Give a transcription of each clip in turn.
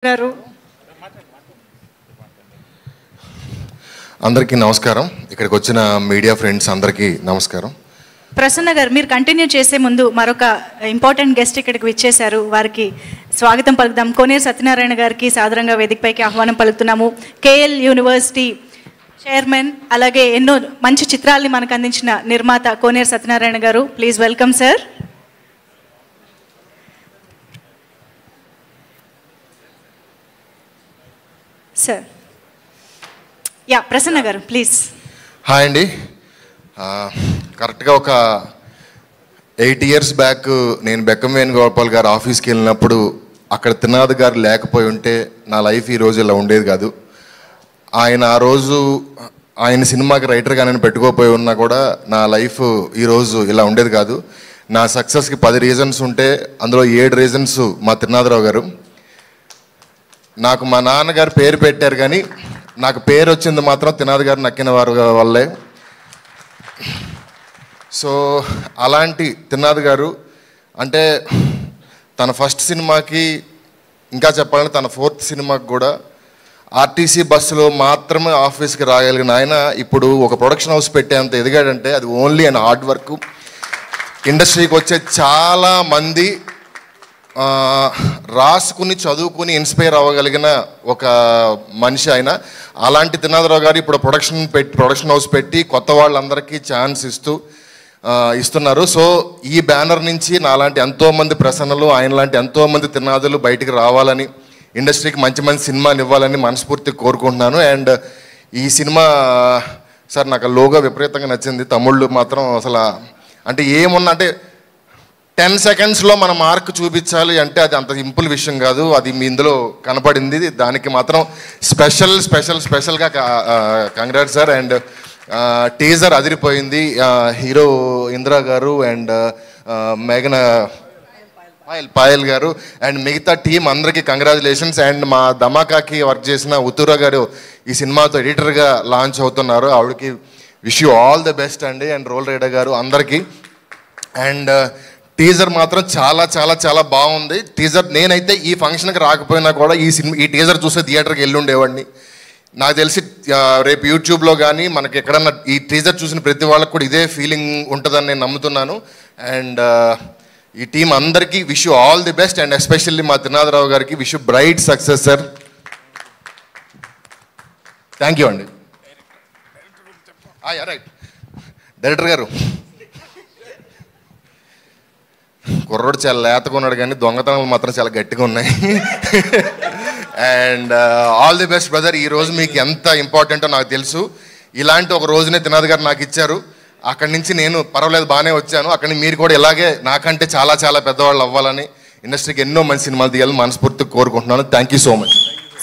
గారు అందరికీ నమస్కారం. ఇక్కడికి వచ్చిన మీడియా ఫ్రెండ్స్ అందరికీ నమస్కారం. ప్రసన్న గారు, మీరు కంటిన్యూ చేసే ముందు మరొక ఇంపార్టెంట్ గెస్ట్ ఇక్కడికి విచ్చేశారు. వారికి స్వాగతం పలుకుదాం. కోనేరు సత్యనారాయణ గారికి సాదరంగా వేదికపైకి ఆహ్వానం పలుకుతున్నాము. కేఎల్ యూనివర్సిటీ చైర్మన్, అలాగే ఎన్నో మంచి చిత్రాల్ని మనకు అందించిన నిర్మాత కోనేరు సత్యనారాయణ గారు. Please welcome sir. Sir Prasanna గారు ప్లీజ్. హాయ్ అండి. కరెక్ట్గా ఒక 8 years బ్యాక్ నేను బెక్కం వేణుగోపాల్ గారు ఆఫీస్కి వెళ్ళినప్పుడు అక్కడ త్రినాథ్ గారు లేకపోయి ఉంటే నా లైఫ్ ఈరోజు ఇలా ఉండేది కాదు. ఆయన ఆ రోజు ఆయన సినిమాకి రైటర్గా నేను పెట్టుకోపోయి ఉన్నా కూడా నా లైఫ్ ఈరోజు ఇలా ఉండేది కాదు. నా సక్సెస్కి 10 reasons ఉంటే అందులో 7 reasons మా త్రినాథరావు గారు. నాకు మా నాన్నగారు పేరు పెట్టారు, కానీ నాకు పేరు వచ్చింది మాత్రం త్రినాథ్ గారు నక్కిన వారు వల్లే. సో అలాంటి త్రినాథ్ గారు అంటే తన ఫస్ట్ సినిమాకి, ఇంకా చెప్పాలంటే తన 4th సినిమాకి కూడా ఆర్టీసీ బస్సులో మాత్రమే ఆఫీస్కి రాగలిగిన ఆయన ఇప్పుడు ఒక ప్రొడక్షన్ హౌస్ పెట్టేంత ఎదిగాడంటే అది ఓన్లీ ఆయన హార్డ్ వర్క్. ఇండస్ట్రీకి వచ్చే చాలామంది రాసుకుని చదువుకుని ఇన్స్పైర్ అవ్వగలిగిన ఒక మనిషి ఆయన. అలాంటి త్రినాథరావు గారు ఇప్పుడు ప్రొడక్షన్ హౌస్ పెట్టి కొత్త వాళ్ళందరికీ ఛాన్స్ ఇస్తున్నారు. సో ఈ బ్యానర్ నుంచి నాలాంటి ఎంతోమంది ప్రసన్నలు, ఆయన లాంటి ఎంతోమంది త్రినాథులు బయటికి రావాలని, ఇండస్ట్రీకి మంచి మంచి సినిమాని ఇవ్వాలని మనస్ఫూర్తిగా కోరుకుంటున్నాను. అండ్ ఈ సినిమా సార్ నాకు లోగో విపరీతంగా నచ్చింది. తమ్ముళ్ళు మాత్రం అసలు అంటే ఏమున్నా అంటే 10 secondsలో మన మార్క్ చూపించాలి అంటే అది అంత సింపుల్ విషయం కాదు. అది మీ ఇందులో కనపడింది. దానికి మాత్రం స్పెషల్గా కంగ్రాట్స్ సార్. అండ్ టీజర్ అదిరిపోయింది. హీరో ఇందిరా గారు అండ్ మేఘన పాయల్ గారు అండ్ మిగతా టీం అందరికీ కంగ్రాచులేషన్స్. అండ్ మా ధమాకాకి వర్క్ చేసిన ఉత్తూరా గారు ఈ సినిమాతో ఎడిటర్గా లాంచ్ అవుతున్నారు. ఆవిడకి wish you all the best అండి. అండ్ రోల్ రైడర్ గారు అందరికీ. అండ్ టీజర్ మాత్రం చాలా చాలా చాలా బాగుంది. టీజర్ నేనైతే ఈ ఫంక్షన్కి రాకపోయినా కూడా ఈ టీజర్ చూస్తే థియేటర్కి వెళ్ళి ఉండేవాడిని. నాకు తెలిసి రేపు యూట్యూబ్లో కానీ మనకి ఎక్కడన్నా ఈ టీజర్ చూసిన ప్రతి వాళ్ళకి కూడా ఇదే ఫీలింగ్ ఉంటుందని నేను నమ్ముతున్నాను. అండ్ ఈ టీం అందరికీ wish you all the best. And especially మా త్రినాథరావు గారికి wish you bright success sir. Thank you అండి. రైట్ డైరెక్టర్ గారు, కుర్రోడు చాలా లేతగా ఉన్నాడు కానీ దొంగతనాలు మాత్రం చాలా గట్టిగా ఉన్నాయి. And all the best brother. ఈరోజు మీకు ఎంత ఇంపార్టెంటో నాకు తెలుసు. ఇలాంటి ఒక రోజునే త్రినాథ్ గారు నాకు ఇచ్చారు. అక్కడి నుంచి నేను పర్వాలేదు బాగానే వచ్చాను. అక్కడి మీరు కూడా ఇలాగే నాకంటే చాలా చాలా పెద్దవాళ్ళు అవ్వాలని, ఇండస్ట్రీకి ఎన్నో మంచి సినిమాలు తీయాలని మనస్ఫూర్తిగా కోరుకుంటున్నాను. Thank you so much.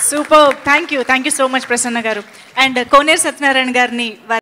Super. Thank you so much Prasanna గారు. అండ్ కోనేరు సత్యనారాయణ గారిని